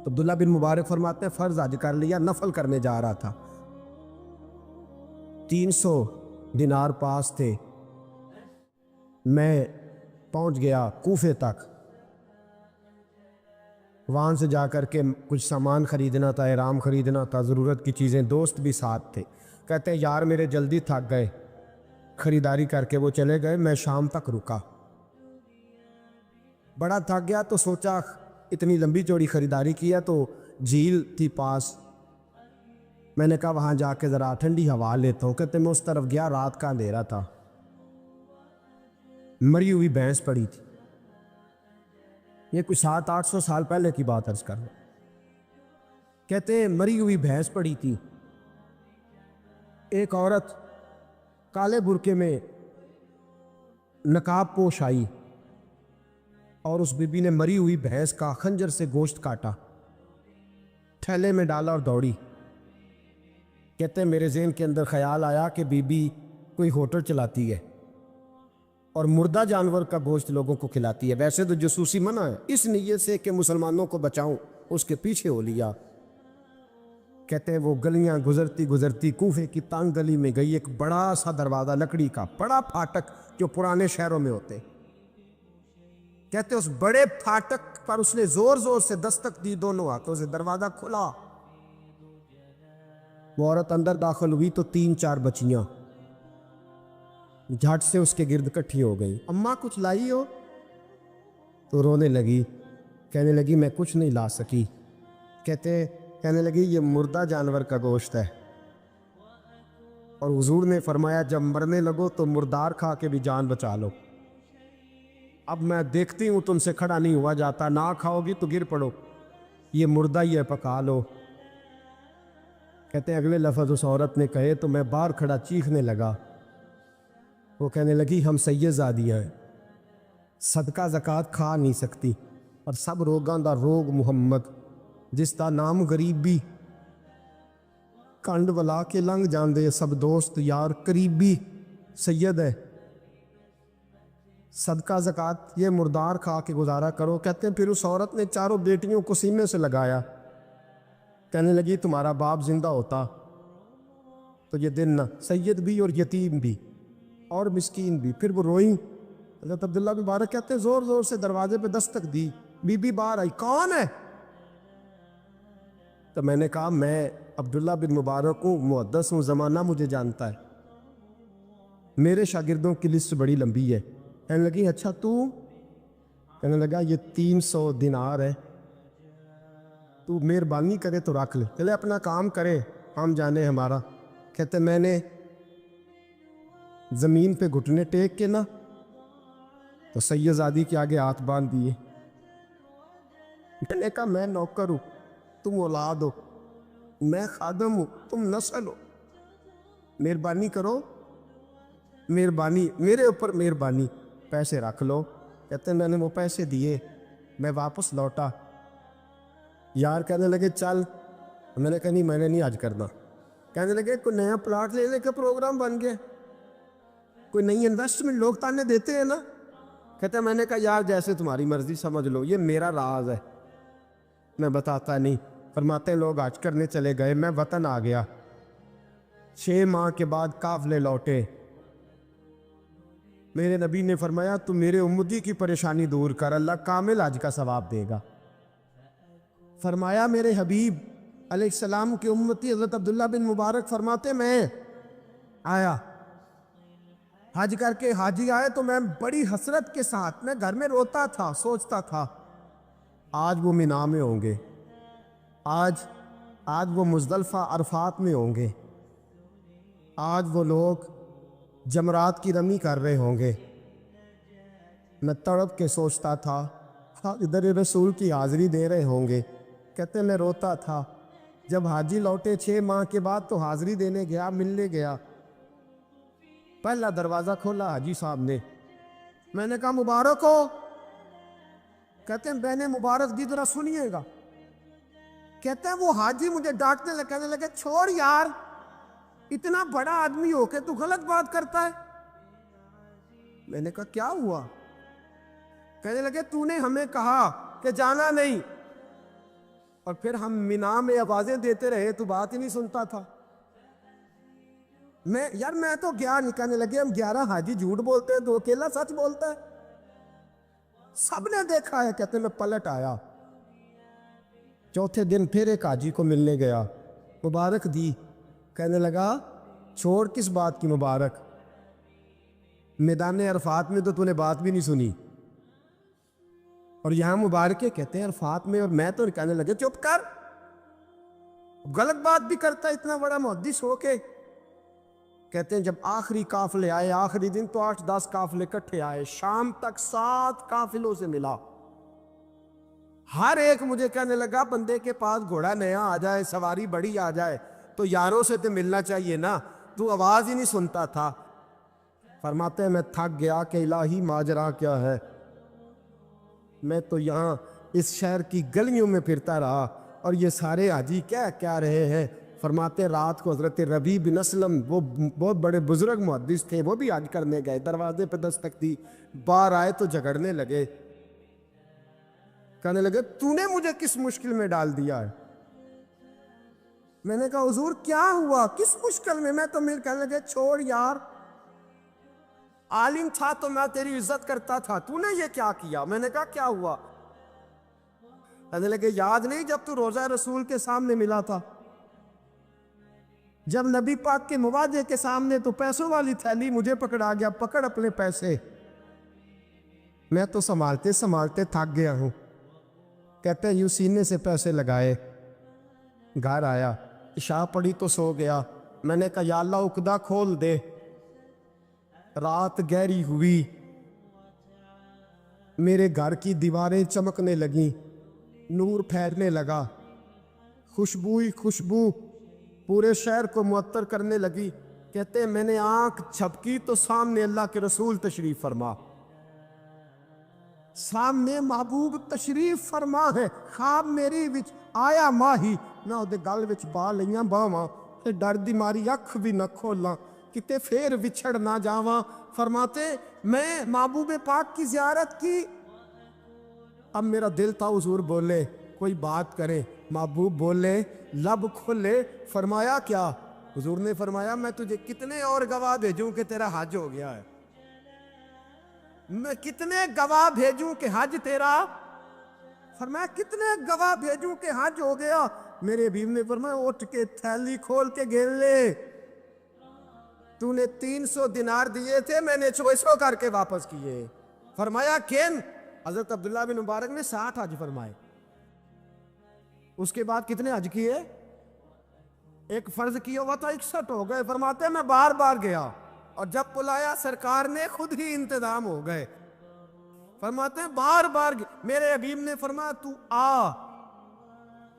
تو عبداللہ بن مبارک فرماتے ہیں فرض حج کر لیا، نفل کرنے جا رہا تھا، 300 دینار پاس تھے، میں پہنچ گیا کوفے تک، وہاں سے جا کر کے کچھ سامان خریدنا تھا، احرام خریدنا تھا، ضرورت کی چیزیں، دوست بھی ساتھ تھے، کہتے ہیں یار میرے جلدی تھک گئے، خریداری کر کے وہ چلے گئے، میں شام تک رکا، بڑا تھک گیا تو سوچا اتنی لمبی چوڑی خریداری کیا تو جھیل تھی پاس، میں نے کہا وہاں جا کے ذرا ٹھنڈی ہوا لیتا ہوں، کہتے میں اس طرف گیا، رات کا اندھیرا تھا، مری ہوئی بھینس پڑی تھی، یہ کچھ 700-800 سال پہلے کی بات عرض کر رہا ہوں، کہتے ہیں مری ہوئی بھینس پڑی تھی، ایک عورت کالے برقعے میں نقاب پوش آئی اور اس بی بی نے مری ہوئی بھینس کا خنجر سے گوشت کاٹا، تھیلے میں ڈالا اور دوڑی، کہتے ہیں میرے ذہن کے اندر خیال آیا کہ بی بی کوئی ہوٹل چلاتی ہے اور مردہ جانور کا گوشت لوگوں کو کھلاتی ہے، ویسے تو جاسوسی منع ہے، اس نیت سے کہ مسلمانوں کو بچاؤں اس کے پیچھے ہو لیا۔ کہتے ہیں وہ گلیاں گزرتی گزرتی کوفے کی تنگ گلی میں گئی، ایک بڑا سا دروازہ لکڑی کا، بڑا پھاٹک جو پرانے شہروں میں ہوتے، کہتے اس بڑے پھاٹک پر اس نے زور زور سے دستک دی، دونوں ہاتھوں سے دروازہ کھلا، وہ عورت اندر داخل ہوئی تو 3-4 بچیاں جھٹ سے اس کے گرد کٹھی ہو گئی، اماں کچھ لائی ہو؟ تو رونے لگی، کہنے لگی میں کچھ نہیں لا سکی، کہنے لگی یہ مردہ جانور کا گوشت ہے، اور حضور نے فرمایا جب مرنے لگو تو مردار کھا کے بھی جان بچا لو، اب میں دیکھتی ہوں تم سے کھڑا نہیں ہوا جاتا، نہ کھاؤ گی تو گر پڑو، یہ مردہ ہی ہے پکا لو۔ کہتے ہیں اگلے لفظ اس عورت نے کہے تو میں باہر کھڑا چیخنے لگا، وہ کہنے لگی ہم سید زادیاں ہیں، صدقہ زکوٰۃ کھا نہیں سکتی، اور سب روگاں دا روگ محمد، جس دا نام غریبی، کنڈ ولا کے لنگ جاندے سب دوست یار قریبی، سید ہے، صدقہ زکوٰۃ یہ مردار کھا کے گزارا کرو۔ کہتے ہیں پھر اس عورت نے چاروں بیٹیوں کو سینے سے لگایا، کہنے لگی تمہارا باپ زندہ ہوتا تو یہ دن نہ، سید بھی اور یتیم بھی اور مسکین بھی۔ پھر وہ روئیں، حضرت عبداللہ بن مبارک کہتے ہیں زور زور سے دروازے پہ دستک دی، بی بی باہر آئی، کون ہے؟ تو میں نے کہا میں عبداللہ بن مبارک ہوں، محدث ہوں، زمانہ مجھے جانتا ہے، میرے شاگردوں کی لسٹ بڑی لمبی ہے۔ کہنے لگی اچھا تو؟ کہنے لگا یہ 300 دینار ہے، تو مہربانی کرے تو رکھ لے، چلے اپنا کام کرے ہم جانے ہمارا۔ کہتے میں نے زمین پہ گھٹنے ٹیک کے نا تو سید زادی کے آگے ہاتھ باندھ دیے، میں نے کہا میں نوکر ہوں تم اولاد ہو، میں خادم ہوں تم نسل ہو، مہربانی کرو، مہربانی میرے اوپر مہربانی، پیسے رکھ لو۔ کہتے ہیں میں نے وہ پیسے دیے، میں واپس لوٹا، یار کہنے لگے چل، میں نے کہا نہیں میں نے نہیں آج کرنا، کہنے لگے کوئی نیا پلاٹ لینے کا پروگرام بن گیا، کوئی نئی انویسٹمنٹ، لوگ تانے دیتے ہیں نا۔ کہتے ہیں میں نے کہا یار جیسے تمہاری مرضی سمجھ لو، یہ میرا راز ہے میں بتاتا نہیں۔ فرماتے ہیں لوگ حج کرنے چلے گئے، میں وطن آ گیا، 6 ماہ کے بعد قافلے لوٹے، میرے نبی نے فرمایا تو میرے امتی کی پریشانی دور کر، اللہ کامل حج کا ثواب دے گا۔ فرمایا میرے حبیب علیہ السلام کے امتی حضرت عبداللہ بن مبارک فرماتے میں آیا حج کر کے، حاجی آئے تو میں بڑی حسرت کے ساتھ، میں گھر میں روتا تھا، سوچتا تھا آج وہ مینا میں ہوں گے، آج وہ مزدلفہ عرفات میں ہوں گے، آج وہ لوگ جمرات کی رمی کر رہے ہوں گے۔ میں تڑپ کے سوچتا تھا ادھر رسول کی حاضری دے رہے ہوں گے۔ کہتے میں روتا تھا، جب حاجی لوٹے 6 ماہ کے بعد تو حاضری دینے گیا، ملنے گیا، پہلا دروازہ کھولا حاجی صاحب نے، میں نے کہا مبارک ہو؟ کہتے ہیں بہن مبارک دی ذرا سنیے گا۔ کہتے ہیں وہ حاجی مجھے ڈانٹنے لگے، کہنے لگے چھوڑ یار، اتنا بڑا آدمی ہو کے تو غلط بات کرتا ہے۔ میں نے کہا کیا ہوا؟ کہنے لگے تو نے ہمیں کہا کہ جانا نہیں، اور پھر ہم مینا میں آوازیں دیتے رہے تو بات ہی نہیں سنتا تھا. میں تو گیا نکالنے لگے, ہم 11 حاجی جھوٹ بولتے ہیں, 2 اکیلا سچ بولتا ہے. سب نے دیکھا ہے. کہتے میں پلٹ آیا. چوتھے دن پھر ایک حاجی کو ملنے گیا, مبارک دی. کہنے لگا چھوڑ کس بات کی مبارک, میدان عرفات میں تو نے بات بھی نہیں سنی, اور یہاں مبارکے کہتے ہیں عرفات میں. اور میں تو کہنے لگے چپ کر, غلط بات بھی کرتا ہے اتنا بڑا محدث ہو کے. کہتے ہیں جب آخری قافلے آئے, آخری دن تو 8-10 قافلے اکٹھے آئے, شام تک 7 قافلوں سے ملا. ہر ایک مجھے کہنے لگا بندے کے پاس گھوڑا نیا آ جائے, سواری بڑی آ جائے تو یاروں سے تو ملنا چاہیے نا, تو آواز ہی نہیں سنتا تھا. فرماتے ہیں میں تھک گیا کہ الہی ماجرا کیا ہے. میں تو یہاں اس شہر کی گلیوں میں پھرتا رہا اور یہ سارے حاجی کیا رہے ہیں. فرماتے رات کو حضرت ربیع بن اسلم, وہ بہت بڑے بزرگ محدث تھے, وہ بھی حج کرنے گئے, دروازے پہ دستک دی, باہر آئے تو جھگڑنے لگے. کہنے لگے تو نے مجھے کس مشکل میں ڈال دیا ہے. میں نے کہا حضور کیا ہوا, کس مشکل میں. میں تو کہنے لگے چھوڑ یار, عالم تھا تو میں تیری عزت کرتا تھا, تو نے یہ کیا کیا. میں نے کہا کیا ہوا. کہنے لگے یاد نہیں جب تو روضہ رسول کے سامنے ملا تھا, جب نبی پاک کے مواجہ کے سامنے, تو پیسوں والی تھیلی مجھے پکڑا گیا, پکڑ اپنے پیسے. میں تو سنبھالتے سنبھالتے تھک گیا ہوں. کہتے ہیں یوں سینے سے پیسے لگائے, گھر آیا, عشاء پڑی تو سو گیا. میں نے کہا یا اللہ عقدہ کھول دے. رات گہری ہوئی, میرے گھر کی دیواریں چمکنے لگیں, نور پھیرنے لگا, خوشبو ہی خوشبو پورے شہر کو معطر کرنے لگی. کہتے ہیں میں نے آنکھ جھپکی تو سامنے اللہ کے رسول تشریف فرما, سامنے محبوب تشریف فرما ہے. خواب میری وچ آیا ماہی, نہ اودے گل وچ پا لیاں باواں, تے ڈر دی ماری اکھ بھی نہ کھولاں, کتے پھر وچھڑ نہ جاواں. فرماتے میں محبوب پاک کی زیارت کی. اب میرا دل تھا حضور بولے, کوئی بات کرے. محبوب بولے, لب کھلے. فرمایا کیا. حضور نے فرمایا میں تجھے کتنے اور گواہ بھیجوں کہ تیرا حج ہو گیا ہے. میں کتنے گواہ بھیجوں کہ حج تیرا. فرمایا کتنے گواہ بھیجوں کہ حج ہو گیا. میرے حبیب نے فرمایا اٹھ کے تھیلی کھول کے گن لے, تو نے 300 دینار دیے تھے, میں نے 600 کر کے واپس کیے. فرمایا کن. حضرت عبداللہ بن مبارک نے 60 حج فرمائے. اس کے بعد کتنے حج کیے, ایک فرض کیا ہوا تھا 61 ہو گئے. فرماتے ہیں میں بار بار گیا, اور جب بلایا سرکار نے خود ہی انتظام ہو گئے. فرماتے ہیں بار بار میرے حبیب نے فرمایا تو آ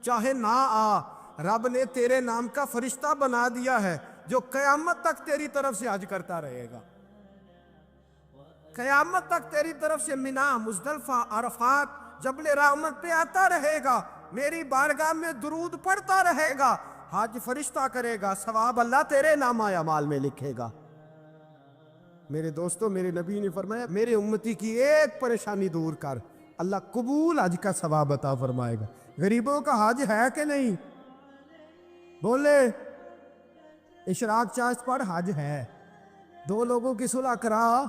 چاہے نہ آ, رب نے تیرے نام کا فرشتہ بنا دیا ہے جو قیامت تک تیری طرف سے حج کرتا رہے گا. قیامت تک تیری طرف سے مینا, مزدلفہ, عرفات, جبل رحمت پہ آتا رہے گا, میری بارگاہ میں درود پڑھتا رہے گا, حج فرشتہ کرے گا, ثواب اللہ تیرے نام اعمال میں لکھے گا. میرے دوستو, میرے نبی نے فرمایا میرے امتی کی ایک پریشانی دور کر, اللہ قبول حج کا ثواب عطا فرمائے گا. غریبوں کا حج ہے کہ نہیں, بولے. اشراق چاشت پڑھ, حج ہے. 2 لوگوں کی صلح کرا,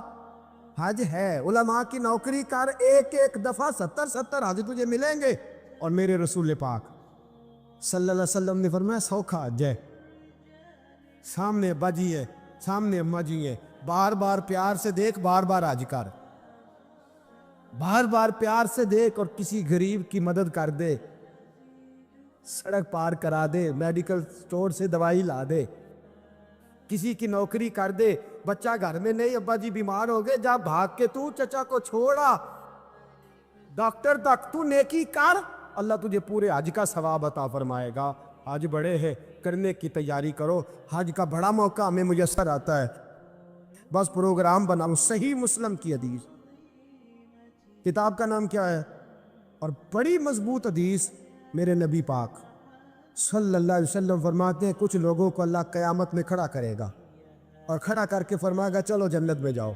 حج ہے. علماء کی نوکری کر, ایک دفعہ 70 حج تجھے ملیں گے. اور میرے رسول پاک صلی اللہ علیہ وسلم نے فرمایا سوکھا حج ہے, سامنے ابا جی ہے, سامنے اماں جی ہے, بار بار پیار سے دیکھ, بار بار حج کر, بار بار پیار سے دیکھ, اور کسی غریب کی مدد کر دے, سڑک پار کرا دے, میڈیکل سٹور سے دوائی لا دے, کسی کی نوکری کر دے. بچہ گھر میں نہیں, ابا جی بیمار ہو گئے, جا بھاگ کے تو چچا کو چھوڑا ڈاکٹر تک, تو نیکی کر, اللہ تجھے پورے حج کا ثواب عطا فرمائے گا. حج بڑے ہیں, کرنے کی تیاری کرو. حج کا بڑا موقع ہمیں میسر آتا ہے, بس پروگرام بناؤ. صحیح مسلم کی حدیث, کتاب کا نام کیا ہے, اور بڑی مضبوط حدیث. میرے نبی پاک صلی اللہ علیہ وسلم فرماتے ہیں کچھ لوگوں کو اللہ قیامت میں کھڑا کرے گا, اور کھڑا کر کے فرمائے گا چلو جنت میں جاؤ.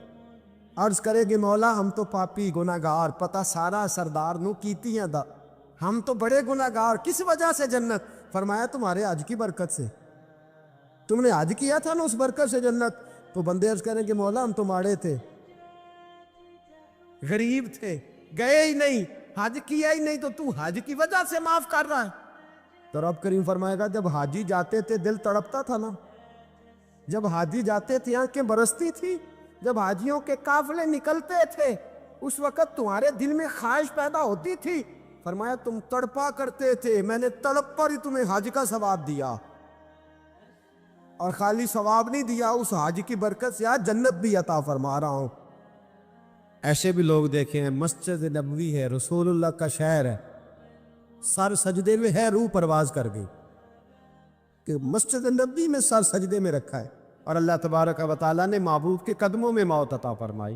عرض کرے گی مولا ہم تو پاپی گناہگار, پتہ سارا سردار نو کیتیاں دا, ہم تو بڑے گناہگار، کس وجہ سے جنت؟ فرمایا تمہارے حج کی برکت سے، تم نے حج کیا تھا نا، اس برکت سے جنت۔ تو بندے عرض کریں کہ مولا ہم تو ماڑے تھے، غریب تھے، گئے ہی نہیں، حج کیا ہی نہیں، تو حج کی وجہ سے معاف کر رہا ہے؟ تو رب کریم فرمائے گا جب حاجی جاتے تھے دل تڑپتا تھا نا، جب حاجی جاتے تھے آنکھیں برستی تھی، جب حاجیوں کے قافلے نکلتے تھے اس وقت تمہارے دل میں خواہش پیدا ہوتی تھی، فرمایا تم تڑپا کرتے تھے، میں نے تڑپ پر ہی تمہیں حج کا ثواب دیا، اور خالی ثواب نہیں دیا، اس حج کی برکت سے آج جنت بھی عطا فرما رہا ہوں۔ ایسے بھی لوگ دیکھیں ہیں، مسجد نبوی ہے، رسول اللہ کا شہر ہے، سر سجدے میں ہے، روح پرواز کر گئی کہ مسجد نبوی میں سر سجدے میں رکھا ہے، اور اللہ تبارک و تعالیٰ نے محبوب کے قدموں میں موت عطا فرمائی۔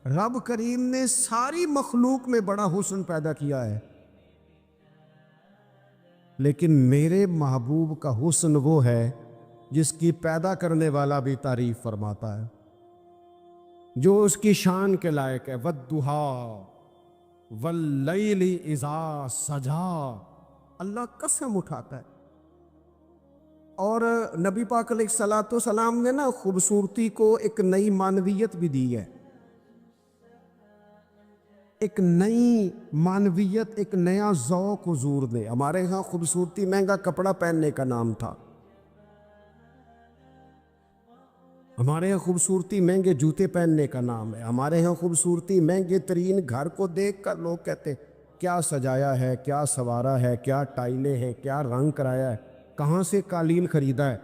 رب کریم نے ساری مخلوق میں بڑا حسن پیدا کیا ہے، لیکن میرے محبوب کا حسن وہ ہے جس کی پیدا کرنے والا بھی تعریف فرماتا ہے، جو اس کی شان کے لائق ہے۔ وَالضُّحَىٰ وَاللَّيْلِ إِذَا سَجَىٰ، اللہ قسم اٹھاتا ہے۔ اور نبی پاک علیہ الصلوۃ والسلام نے نا خوبصورتی کو ایک نئی معنویت بھی دی ہے، ایک نئی معنویت، ایک نیا ذوق حضور نے۔ ہمارے ہاں خوبصورتی مہنگا کپڑا پہننے کا نام تھا، ہمارے ہاں خوبصورتی مہنگے جوتے پہننے کا نام ہے، ہمارے ہاں خوبصورتی مہنگے ترین گھر کو دیکھ کر لوگ کہتے کیا سجایا ہے، کیا سنوارا ہے، کیا ٹائلیں ہیں، کیا رنگ کرایا ہے، کہاں سے قالین خریدا ہے۔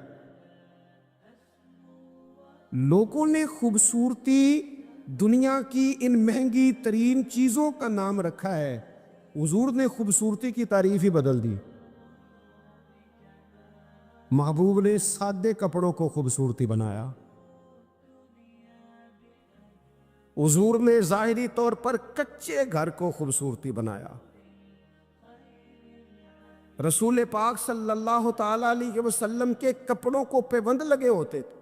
لوگوں نے خوبصورتی دنیا کی ان مہنگی ترین چیزوں کا نام رکھا ہے، حضور نے خوبصورتی کی تعریف ہی بدل دی۔ محبوب نے سادے کپڑوں کو خوبصورتی بنایا، حضور نے ظاہری طور پر کچے گھر کو خوبصورتی بنایا۔ رسول پاک صلی اللہ تعالی علیہ وسلم کے کپڑوں کو پیوند لگے ہوتے تھے،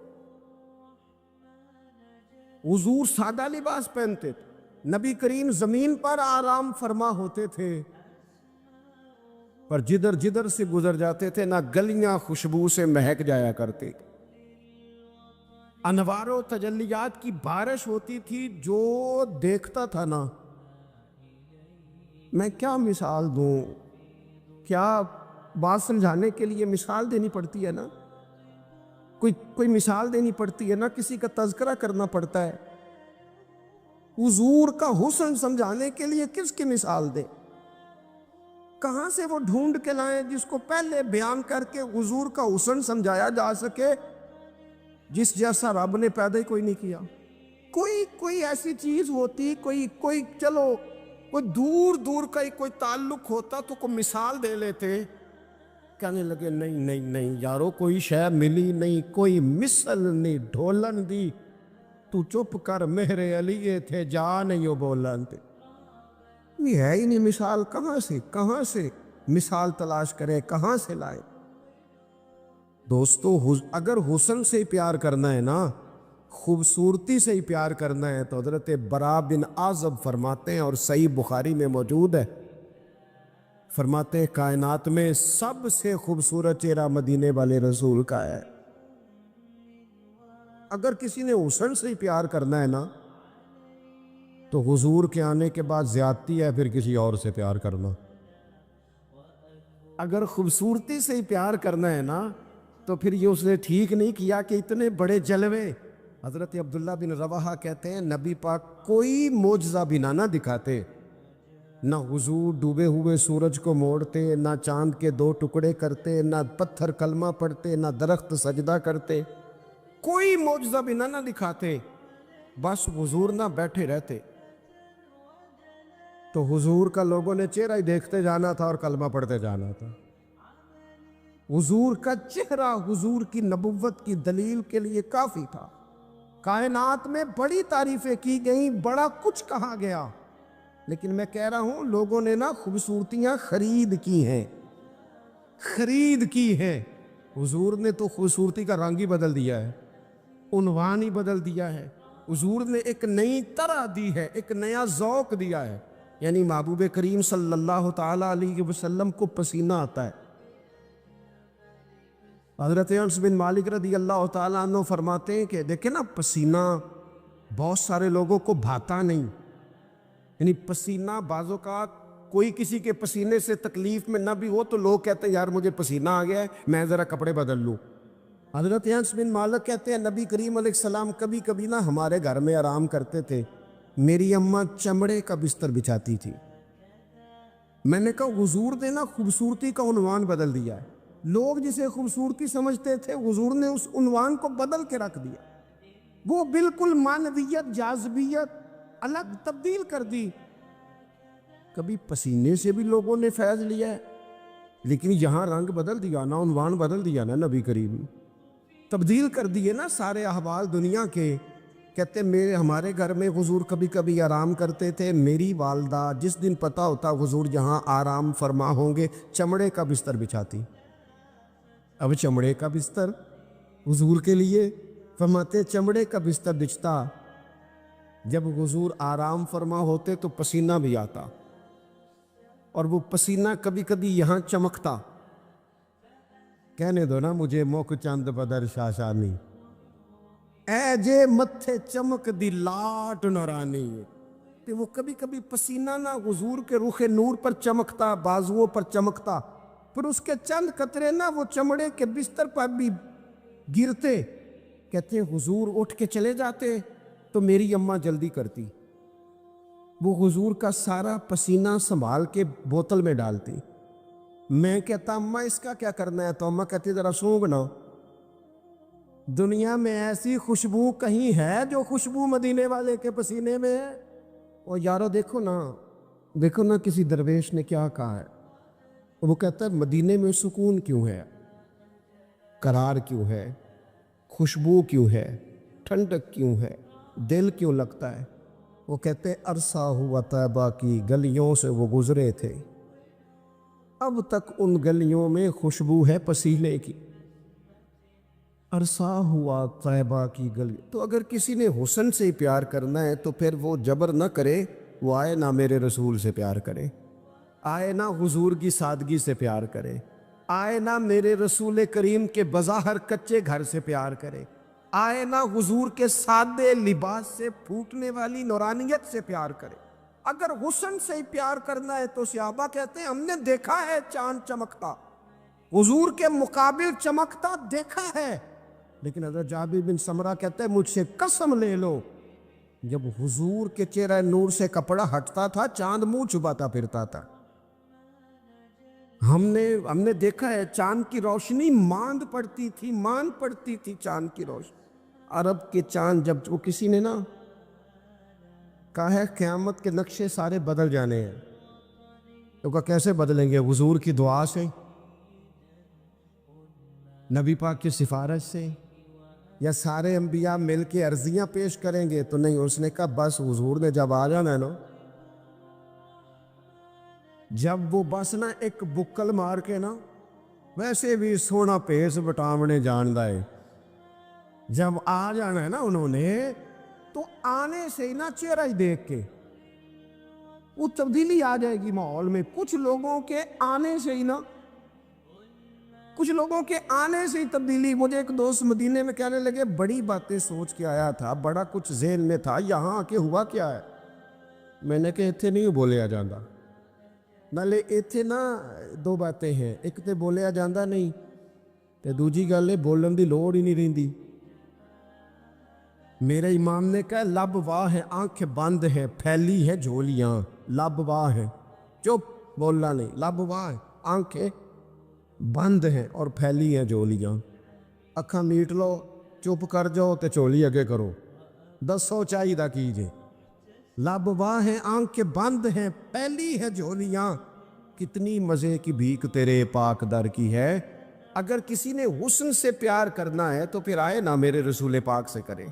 حضور سادہ لباس پہنتے تھے، نبی کریم زمین پر آرام فرما ہوتے تھے، پر جدھر جدھر سے گزر جاتے تھے نہ گلیاں خوشبو سے مہک جایا کرتی، انوار و تجلیات کی بارش ہوتی تھی، جو دیکھتا تھا نا، میں کیا مثال دوں، کیا بات سمجھانے کے لیے مثال دینی پڑتی ہے نا، کوئی مثال دینی پڑتی ہے نا، کسی کا تذکرہ کرنا پڑتا ہے۔ حضور کا حسن سمجھانے کے لیے کس کی مثال دیں، کہاں سے وہ ڈھونڈ کے لائیں جس کو پہلے بیان کر کے حضور کا حسن سمجھایا جا سکے، جس جیسا رب نے پیدا ہی کوئی نہیں کیا۔ کوئی ایسی چیز ہوتی، کوئی چلو کوئی دور دور کا ہی کوئی تعلق ہوتا تو کوئی مثال دے لیتے، کہنے لگے نہیں یارو کوئی شے ملی نہیں، کوئی مثل نہیں ڈھولن دی، تو چپ کر مہر علی تھے جا نہیں ہو بولن تے، یہ ہے ہی نہیں مثال، کہاں سے مثال تلاش کرے، کہاں سے لائے۔ دوستو اگر حسن سے پیار کرنا ہے نا، خوبصورتی سے ہی پیار کرنا ہے، تو حضرت برا بن عازب فرماتے ہیں، اور صحیح بخاری میں موجود ہے، فرماتے ہیں کائنات میں سب سے خوبصورت چہرہ مدینے والے رسول کا ہے۔ اگر کسی نے حسن سے ہی پیار کرنا ہے نا، تو حضور کے آنے کے بعد زیادتی ہے پھر کسی اور سے پیار کرنا۔ اگر خوبصورتی سے ہی پیار کرنا ہے نا، تو پھر یہ اس نے ٹھیک نہیں کیا کہ اتنے بڑے جلوے۔ حضرت عبداللہ بن رواحہ کہتے ہیں نبی پاک کوئی معجزہ بھی نہ دکھاتے، نہ حضور ڈوبے ہوئے سورج کو موڑتے، نہ چاند کے 2 ٹکڑے کرتے، نہ پتھر کلمہ پڑھتے، نہ درخت سجدہ کرتے، کوئی معجزہ بھی نہ دکھاتے، بس حضور نہ بیٹھے رہتے، تو حضور کا لوگوں نے چہرہ ہی دیکھتے جانا تھا اور کلمہ پڑھتے جانا تھا۔ حضور کا چہرہ حضور کی نبوت کی دلیل کے لیے کافی تھا۔ کائنات میں بڑی تعریفیں کی گئیں، بڑا کچھ کہا گیا، لیکن میں کہہ رہا ہوں لوگوں نے نا خوبصورتیاں خرید کی ہیں۔ حضور نے تو خوبصورتی کا رنگ ہی بدل دیا ہے، عنوان ہی بدل دیا ہے، حضور نے ایک نئی طرح دی ہے، ایک نیا ذوق دیا ہے۔ یعنی محبوب کریم صلی اللہ تعالیٰ علیہ وسلم کو پسینہ آتا ہے۔ حضرت انس بن مالک رضی اللہ تعالیٰ عنہ فرماتے ہیں کہ دیکھیں نا، پسینہ بہت سارے لوگوں کو بھاتا نہیں، یعنی پسینہ بعض اوقات کوئی کسی کے پسینے سے تکلیف میں نہ بھی ہو تو لوگ کہتے ہیں یار مجھے پسینہ آ گیا ہے، میں ذرا کپڑے بدل لوں۔ حضرت انس بن مالک کہتے ہیں نبی کریم علیہ السلام کبھی کبھی نا ہمارے گھر میں آرام کرتے تھے، میری اماں چمڑے کا بستر بچھاتی تھی۔ میں نے کہا حضور نے نا خوبصورتی کا عنوان بدل دیا ہے، لوگ جسے خوبصورتی سمجھتے تھے حضور نے اس عنوان کو بدل کے رکھ دیا، وہ بالکل معنویت جاذبیت الگ تبدیل کر دی۔ کبھی پسینے سے بھی لوگوں نے فیض لیا ہے، لیکن یہاں رنگ بدل دیا نا، عنوان بدل دیا نا، نبی کریم تبدیل کر دیے نا سارے احوال دنیا کے۔ کہتے ہمارے گھر میں حضور کبھی کبھی آرام کرتے تھے، میری والدہ جس دن پتہ ہوتا حضور یہاں آرام فرما ہوں گے چمڑے کا بستر بچھاتی۔ اب چمڑے کا بستر حضور کے لیے، فرماتے چمڑے کا بستر بچھتا، جب حضور آرام فرما ہوتے تو پسینہ بھی آتا، اور وہ پسینہ کبھی کبھی یہاں چمکتا۔ کہنے دو نا مجھے موک چند بدر شاشانی، اے جے متھے چمک دی لاٹ نورانی، کہ وہ کبھی کبھی پسینہ نہ حضور کے رخ نور پر چمکتا، بازوؤں پر چمکتا، پھر اس کے چند قطرے نہ وہ چمڑے کے بستر پر بھی گرتے۔ کہتے ہیں حضور اٹھ کے چلے جاتے تو میری اماں جلدی کرتی، وہ حضور کا سارا پسینہ سنبھال کے بوتل میں ڈالتی۔ میں کہتا اماں اس کا کیا کرنا ہے، تو اماں کہتی ذرا سونگنا، دنیا میں ایسی خوشبو کہیں ہے جو خوشبو مدینے والے کے پسینے میں ہے؟ اور یارو دیکھو نا کسی درویش نے کیا کہا ہے، وہ کہتا ہے مدینے میں سکون کیوں ہے، قرار کیوں ہے، خوشبو کیوں ہے، ٹھنڈک کیوں ہے، دل کیوں لگتا ہے؟ وہ کہتے ہیں عرصہ ہوا طیبہ کی گلیوں سے وہ گزرے تھے، اب تک ان گلیوں میں خوشبو ہے پسینے کی۔ عرصہ ہوا طیبہ کی گلی، تو اگر کسی نے حسن سے پیار کرنا ہے تو پھر وہ جبر نہ کرے، وہ آئے نہ میرے رسول سے پیار کرے، آئے نہ حضور کی سادگی سے پیار کرے، آئے نہ میرے رسول کریم کے بظاہر کچے گھر سے پیار کرے، آئے نہ حضور کے سادے لباس سے پھوٹنے والی نورانیت سے پیار کرے۔ اگر حسن سے ہی پیار کرنا ہے تو صحابہ کہتے ہیں ہم نے دیکھا ہے چاند چمکتا، حضور کے مقابل چمکتا دیکھا ہے، لیکن حضرت جابر بن سمرہ کہتے ہیں مجھ سے قسم لے لو، جب حضور کے چہرہ نور سے کپڑا ہٹتا تھا چاند منہ چھپاتا پھرتا تھا۔ ہم نے دیکھا ہے چاند کی روشنی مان پڑتی تھی چاند کی روشنی۔ عرب کے چاند جب وہ کسی نے نا کہا ہے قیامت کے نقشے سارے بدل جانے ہیں، تو کہا کیسے بدلیں گے؟ حضور کی دعا سے، نبی پاک کی سفارش سے، یا سارے انبیاء مل کے عرضیاں پیش کریں گے؟ تو نہیں، اس نے کہا بس حضور نے جب آ جانا ہے نا، جب وہ بس نا ایک بکل مار کے نا، ویسے بھی سونا پیس بٹامنے جاندہ ہے، جب آ جانا ہے نا انہوں نے، تو آنے سے ہی نا چہرہ ہی دیکھ کے وہ تبدیلی آ جائے گی ماحول میں۔ کچھ لوگوں کے آنے سے ہی تبدیلی۔ مجھے ایک دوست مدینے میں کہنے لگے بڑی باتیں سوچ کے آیا تھا، بڑا کچھ ذہن میں تھا، یہاں آ کے ہوا کیا ہے؟ میں نے کہا اتنے نہیں بولیا جاندہ، نالے اتنے نا دو باتیں ہیں، ایک تے بولیا جاندہ نہیں تے دوجی گل ہے بولن دی لوڑ ہی نہیں رہندی۔ میرے امام نے کہا لب واہ ہے آنکھ بند ہے پھیلی ہے جھولیاں، لب واہ ہے، چپ بولنا نہیں، لب واہ ہے آنکھیں بند ہیں اور پھیلی ہیں جھولیاں۔ اکھاں میٹ لو، چپ کر جاؤ تے چولی اگے کرو، دسو چاہیے دا کیجے۔ لب واہ ہے آنکھیں بند ہیں پھیلی ہے جھولیاں، کتنی مزے کی بھیک تیرے پاک در کی ہے۔ اگر کسی نے حسن سے پیار کرنا ہے تو پھر آئے نہ میرے رسول پاک سے کرے،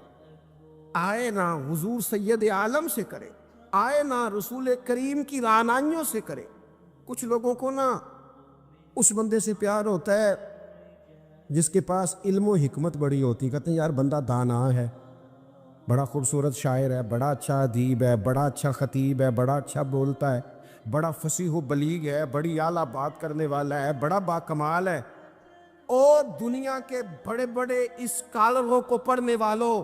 آئے نہ حضور سید عالم سے کرے، آئے نہ رسول کریم کی رعنائیوں سے کرے۔ کچھ لوگوں کو نا اس بندے سے پیار ہوتا ہے جس کے پاس علم و حکمت بڑی ہوتی، کہتے ہیں یار بندہ دانا ہے، بڑا خوبصورت شاعر ہے، بڑا اچھا ادیب ہے، بڑا اچھا خطیب ہے، بڑا اچھا بولتا ہے، بڑا فصیح و بلیغ ہے، بڑی اعلیٰ بات کرنے والا ہے، بڑا باکمال ہے، اور دنیا کے بڑے بڑے اسکالروں کو پڑھنے والوں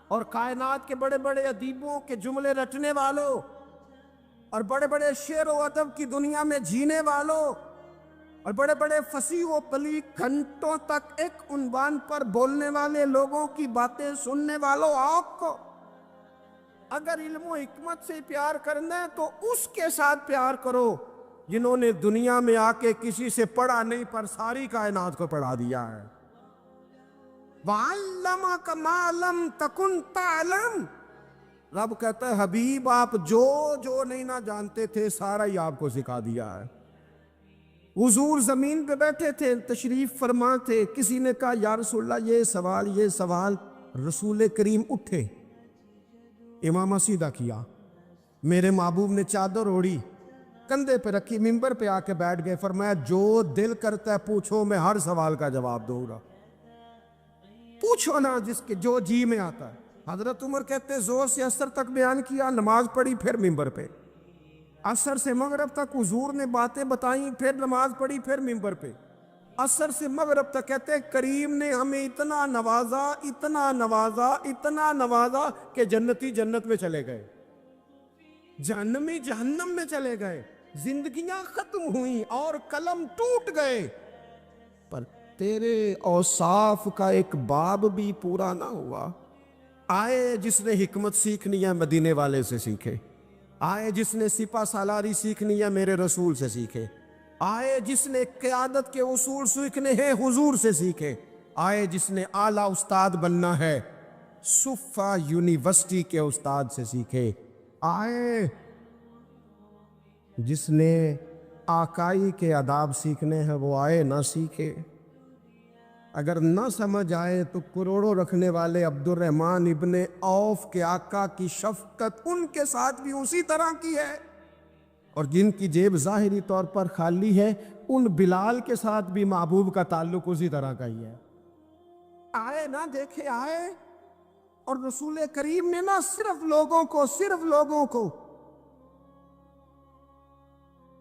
اور کائنات کے بڑے بڑے ادیبوں کے جملے رٹنے والوں اور بڑے بڑے شعر و ادب کی دنیا میں جینے والوں اور بڑے بڑے فصیح و بلیغ گھنٹوں تک ایک عنوان پر بولنے والے لوگوں کی باتیں سننے والوں، آپ کو اگر علم و حکمت سے پیار کرنا ہے تو اس کے ساتھ پیار کرو جنہوں نے دنیا میں آ کے کسی سے پڑھا نہیں پر ساری کائنات کو پڑھا دیا ہے۔ وَعَلَّمَكَ مَا لَمْ تَكُنْ تَعْلَمْ، رب کہتا ہے حبیب آپ جو نہیں نہ جانتے تھے سارا ہی آپ کو سکھا دیا ہے۔ حضور زمین پہ بیٹھے تھے، تشریف فرما تھے، کسی نے کہا یا رسول اللہ یہ سوال، رسول کریم اٹھے، امامہ سیدھا کیا، میرے محبوب نے چادر اوڑھی، کندھے پہ رکھی، منبر پہ آ کے بیٹھ گئے، فرمایا جو دل کرتا ہے پوچھو، میں ہر سوال کا جواب دوں گا، پوچھو نا جس کے جو جی میں آتا ہے۔ حضرت عمر کہتے زور سے عصر تک بیان کیا، نماز پڑھی، پھر منبر پہ، عصر سے مغرب تک حضور نے باتیں بتائیں، پھر نماز پڑھی، پھر منبر پہ، عصر سے مغرب تک کہتے ہیں کریم نے ہمیں اتنا نوازا، اتنا نوازا، اتنا نوازا کہ جنتی جنت میں چلے گئے، جہنمی جہنم میں چلے گئے، زندگیاں ختم ہوئیں اور قلم ٹوٹ گئے، پر تیرے اوصاف کا ایک باب بھی پورا نہ ہوا۔ آئے جس نے حکمت سیکھنی ہے مدینے والے سے سیکھے، آئے جس نے سپہ سالاری سیکھنی ہے میرے رسول سے سیکھے، آئے جس نے قیادت کے اصول سیکھنے ہیں حضور سے سیکھے، آئے جس نے اعلیٰ استاد بننا ہے صفا یونیورسٹی کے استاد سے سیکھے، آئے جس نے آقائی کے آداب سیکھنے ہیں وہ آئے نہ سیکھے، اگر نہ سمجھ آئے تو کروڑوں رکھنے والے عبد الرحمن ابن عوف کے آقا کی شفقت ان کے ساتھ بھی اسی طرح کی ہے، اور جن کی جیب ظاہری طور پر خالی ہے ان بلال کے ساتھ بھی محبوب کا تعلق اسی طرح کا ہی ہے۔ آئے نہ دیکھے آئے، اور رسول کریم نے نہ صرف لوگوں کو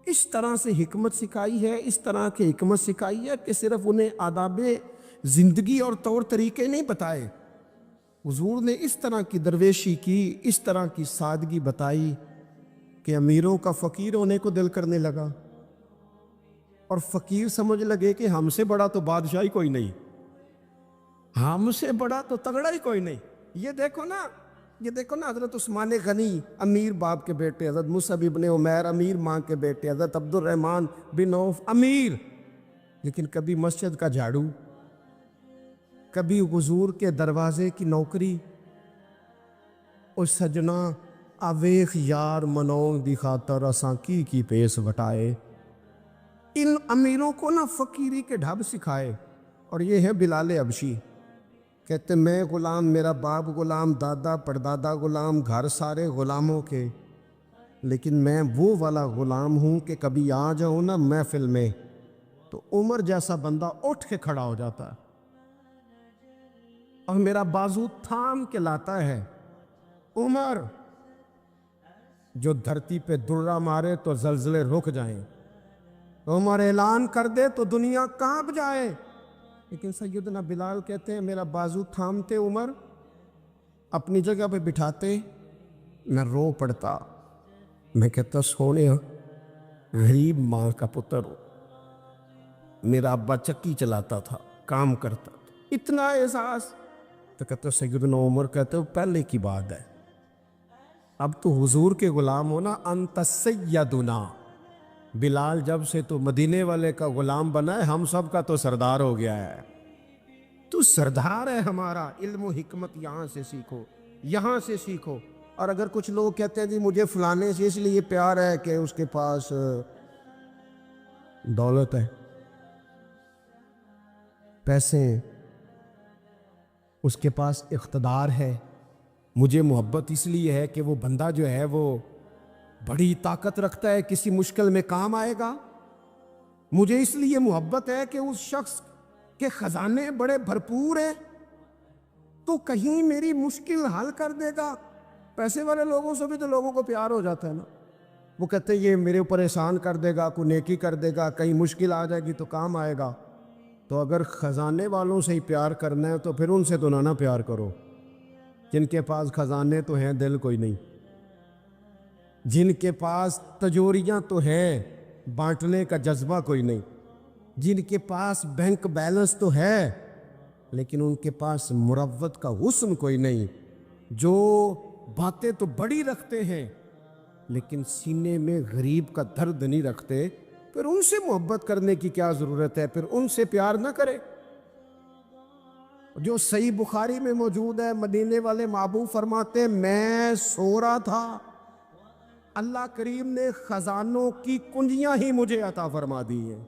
اس طرح سے حکمت سکھائی ہے، اس طرح کی حکمت سکھائی ہے کہ صرف انہیں آداب زندگی اور طور طریقے نہیں بتائے، حضور نے اس طرح کی درویشی کی، اس طرح کی سادگی بتائی کہ امیروں کا فقیر ہونے کو دل کرنے لگا، اور فقیر سمجھ لگے کہ ہم سے بڑا تو بادشاہی کوئی نہیں، ہم سے بڑا تو تگڑا ہی کوئی نہیں۔ یہ دیکھو نا حضرت عثمان غنی امیر باپ کے بیٹے، حضرت مصعب ابن عمیر امیر ماں کے بیٹے، حضرت عبد الرحمن بن عوف امیر، لیکن کبھی مسجد کا جھاڑو، کبھی حضور کے دروازے کی نوکری، اور سجنا اویخ یار منوں دی خاطر اساں کی پیس وٹائے۔ ان امیروں کو نہ فقیری کے ڈھب سکھائے، اور یہ ہے بلال حبشی، کہتے میں غلام، میرا باپ غلام، دادا پردادا غلام، گھر سارے غلاموں کے، لیکن میں وہ والا غلام ہوں کہ کبھی آ جاؤں نا محفل میں تو عمر جیسا بندہ اٹھ کے کھڑا ہو جاتا ہے اور میرا بازو تھام کے لاتا ہے۔ عمر جو دھرتی پہ درہ مارے تو زلزلے رک جائیں، عمر اعلان کر دے تو دنیا کانپ جائے، لیکن سیدنا بلال کہتے ہیں میرا بازو تھامتے عمر، اپنی جگہ پہ بٹھاتے، میں رو پڑتا، میں کہتا سونے غریب ماں کا پتر ہوں، میرا ابا چکی چلاتا تھا، کام کرتا تھا، اتنا احساس۔ تو کہتے سیدنا عمر کہتے پہلے کی بات ہے، اب تو حضور کے غلام ہونا، انت سیدنا بلال جب سے تو مدینے والے کا غلام بنا ہے، ہم سب کا تو سردار ہو گیا ہے، تو سردار ہے ہمارا، علم و حکمت یہاں سے سیکھو، یہاں سے سیکھو۔ اور اگر کچھ لوگ کہتے ہیں جی مجھے فلانے سے اس لیے پیار ہے کہ اس کے پاس دولت ہے، پیسے ہیں، اس کے پاس اقتدار ہے، مجھے محبت اس لیے ہے کہ وہ بندہ جو ہے وہ بڑی طاقت رکھتا ہے، کسی مشکل میں کام آئے گا، مجھے اس لیے محبت ہے کہ اس شخص کے خزانے بڑے بھرپور ہیں، تو کہیں میری مشکل حل کر دے گا۔ پیسے والے لوگوں سے بھی تو لوگوں کو پیار ہو جاتا ہے نا، وہ کہتے ہیں یہ میرے اوپر احسان کر دے گا، کوئی نیکی کر دے گا، کہیں مشکل آ جائے گی تو کام آئے گا۔ تو اگر خزانے والوں سے ہی پیار کرنا ہے تو پھر ان سے تو نہ پیار کرو، جن کے پاس خزانے تو ہیں دل کوئی نہیں، جن کے پاس تجوریاں تو ہیں بانٹنے کا جذبہ کوئی نہیں، جن کے پاس بینک بیلنس تو ہے لیکن ان کے پاس مروت کا حسن کوئی نہیں، جو باتیں تو بڑی رکھتے ہیں لیکن سینے میں غریب کا درد نہیں رکھتے، پھر ان سے محبت کرنے کی کیا ضرورت ہے؟ پھر ان سے پیار نہ کرے۔ جو صحیح بخاری میں موجود ہے، مدینے والے محبوب فرماتے ہیں میں سو رہا تھا، اللہ کریم نے خزانوں کی کنجیاں ہی مجھے عطا فرما دی ہیں۔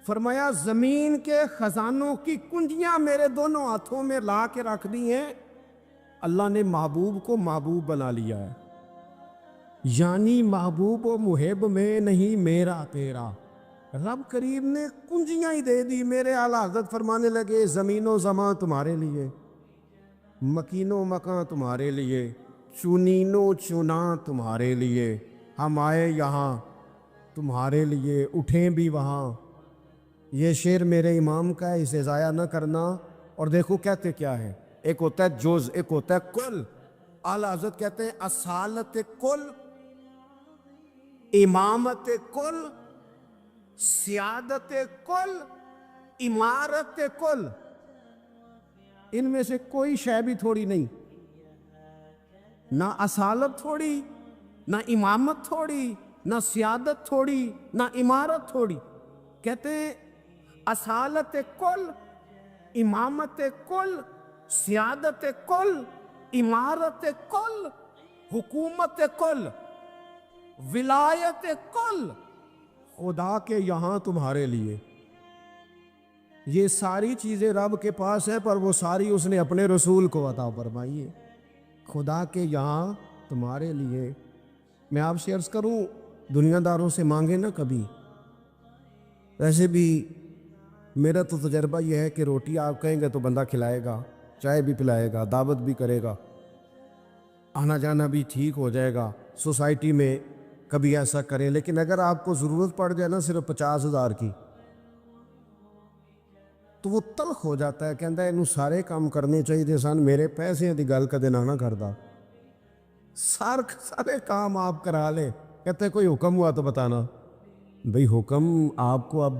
فرمایا زمین کے خزانوں کی کنجیاں میرے دونوں ہاتھوں میں لا کے رکھ دی ہیں، اللہ نے محبوب کو محبوب بنا لیا ہے، یعنی محبوب و محب میں نہیں میرا تیرا، رب کریم نے کنجیاں ہی دے دی۔ میرے اعلیٰ حضرت فرمانے لگے زمین و زمان تمہارے لیے، مکین و مکان تمہارے لیے، چنین و چناں تمہارے لیے، ہم آئے یہاں تمہارے لیے، اٹھیں بھی وہاں۔ یہ شعر میرے امام کا ہے، اسے ضائع نہ کرنا۔ اور دیکھو کہتے کیا ہے، ایک ہوتا ہے جز، ایک ہوتا ہے کل۔ اعلیٰ حضرت کہتے ہیں اصالت کل، امامت کل، سیادت کل، امارت کل، ان میں سے کوئی شے بھی تھوڑی نہیں، نہ اصالت تھوڑی، نہ امامت تھوڑی، نہ سیادت تھوڑی، نہ امارت تھوڑی۔ کہتے ہیں اصالت کل، امامت کل، سیادت کل، امارت کل، حکومت کل، ولایت کل خدا کے یہاں تمہارے لیے۔ یہ ساری چیزیں رب کے پاس ہے، پر وہ ساری اس نے اپنے رسول کو عطا فرمائی ہے، خدا کے یہاں تمہارے لیے۔ میں آپ سے عرض کروں، دنیا داروں سے مانگے نہ کبھی۔ ویسے بھی میرا تو تجربہ یہ ہے کہ روٹی آپ کہیں گے تو بندہ کھلائے گا، چائے بھی پلائے گا، دعوت بھی کرے گا، آنا جانا بھی ٹھیک ہو جائے گا، سوسائٹی میں کبھی ایسا کریں۔ لیکن اگر آپ کو ضرورت پڑ جائے نا صرف 50,000 کی، تو وہ تلخ ہو جاتا ہے، کہتا ہے انہوں سارے کام کرنے چاہیے تھے سن، میرے پیسے دی گل کدے نہ کردا، سارے کام آپ کرا لیں۔ کہتے ہیں کوئی حکم ہوا تو بتانا۔ بھئی حکم آپ کو اب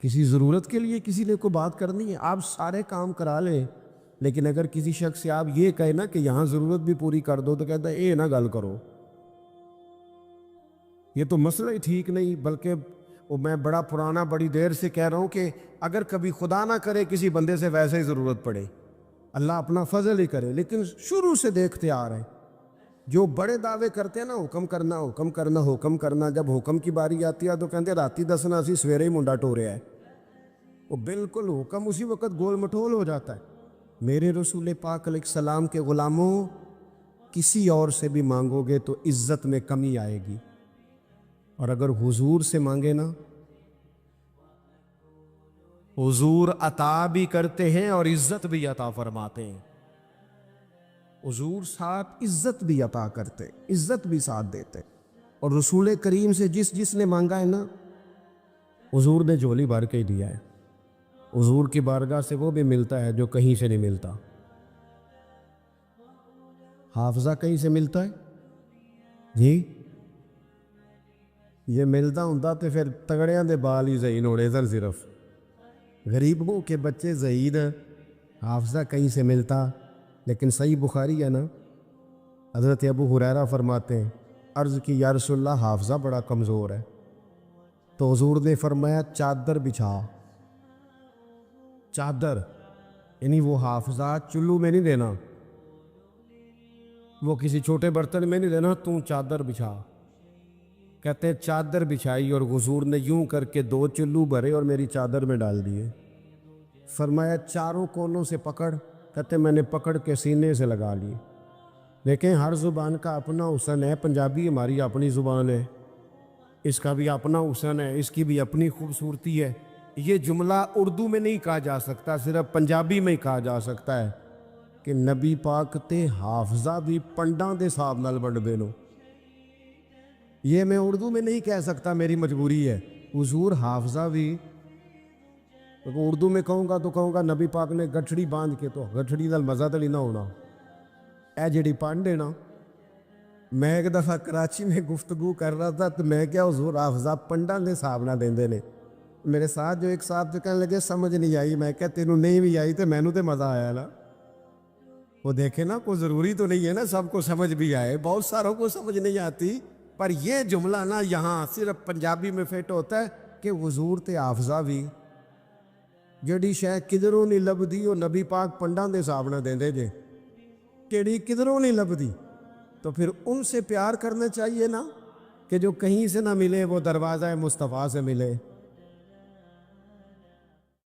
کسی ضرورت کے لیے کسی نے کوئی بات کرنی ہے، آپ سارے کام کرا لیں، لیکن اگر کسی شخص سے آپ یہ کہیں نا کہ یہاں ضرورت بھی پوری کر دو، تو کہتا ہے اے نہ گل کرو، یہ تو مسئلہ ہی ٹھیک نہیں۔ بلکہ میں بڑا پرانا بڑی دیر سے کہہ رہا ہوں کہ اگر کبھی خدا نہ کرے کسی بندے سے ویسے ہی ضرورت پڑے، اللہ اپنا فضل ہی کرے، لیکن شروع سے دیکھتے آ رہے ہیں جو بڑے دعوے کرتے ہیں نا، حکم کرنا حکم کرنا حکم کرنا، جب حکم کی باری آتی ہے تو کہتے ہیں راتی دسنا اسی سویرے ہی منڈا ٹوریا ہے، وہ بالکل حکم اسی وقت گول مٹول ہو جاتا ہے۔ میرے رسول پاک علیہ السلام کے غلاموں، کسی اور سے بھی مانگو گے تو عزت میں کمی آئے گی، اور اگر حضور سے مانگے نا، حضور عطا بھی کرتے ہیں اور عزت بھی عطا فرماتے ہیں۔ حضور ساتھ عزت بھی عطا کرتے، عزت بھی ساتھ دیتے، اور رسول کریم سے جس نے مانگا ہے نا، حضور نے جھولی بھر کے ہی دیا ہے۔ حضور کی بارگاہ سے وہ بھی ملتا ہے جو کہیں سے نہیں ملتا۔ حافظہ کہیں سے ملتا ہے جی؟ یہ ملتا ہوں تو پھر تگڑیاں دے بال ہی زہین ہوڑے سن، صرف غریبوں کے بچے زہید، حافظہ کہیں سے ملتا۔ لیکن صحیح بخاری ہے نا، حضرت ابو ہریرہ فرماتے ہیں عرض کی یا رسول اللہ حافظہ بڑا کمزور ہے، تو حضور نے فرمایا چادر بچھا۔ چادر یعنی وہ حافظہ چلو میں نہیں دینا، وہ کسی چھوٹے برتن میں نہیں دینا، تو چادر بچھا۔ کہتے ہیں چادر بچھائی اور حضور نے یوں کر کے 2 چلو بھرے اور میری چادر میں ڈال دیے۔ فرمایا چاروں کونوں سے پکڑ، کہتے میں نے پکڑ کے سینے سے لگا لی۔ دیکھیں ہر زبان کا اپنا حسن ہے، پنجابی ہماری اپنی زبان ہے، اس کا بھی اپنا حسن ہے، اس کی بھی اپنی خوبصورتی ہے۔ یہ جملہ اردو میں نہیں کہا جا سکتا، صرف پنجابی میں کہا جا سکتا ہے کہ نبی پاک تے حافظہ بھی پنڈاں دے حساب نال بنڈے نو۔ یہ میں اردو میں نہیں کہہ سکتا، میری مجبوری ہے۔ حضور حافظہ بھی اردو میں کہوں گا تو کہوں گا نبی پاک نے گٹھڑی باندھ کے، تو گٹھڑی نال مزہ تو نہیں نہ ہونا۔ اے جڑی پنڈ ہے نا، میں ایک دفعہ کراچی میں گفتگو کر رہا تھا تو میں کیا حضور حافظہ پنڈاں دے حساب نہ دیندے نے۔ میرے ساتھ جو ایک صاحب جو کہنے لگے سمجھ نہیں آئی، میں کہا تینوں نہیں بھی آئی تو مینوں تے مزہ آیا نا۔ وہ دیکھیں نا، کوئی ضروری تو نہیں ہے نا سب کو سمجھ بھی آئے، بہت ساروں کو سمجھ نہیں آتی، پر یہ جملہ نا یہاں صرف پنجابی میں فٹ ہوتا ہے کہ حضور تے حافظہ بھی جڑی شے کدھروں نہیں لبدی، وہ نبی پاک پنڈاں دے حساب نہ دیندے جے، کیڑی کدھروں نہیں لبدی، تو پھر ان سے پیار کرنا چاہیے نا، کہ جو کہیں سے نہ ملے وہ دروازہ مصطفیٰ سے ملے۔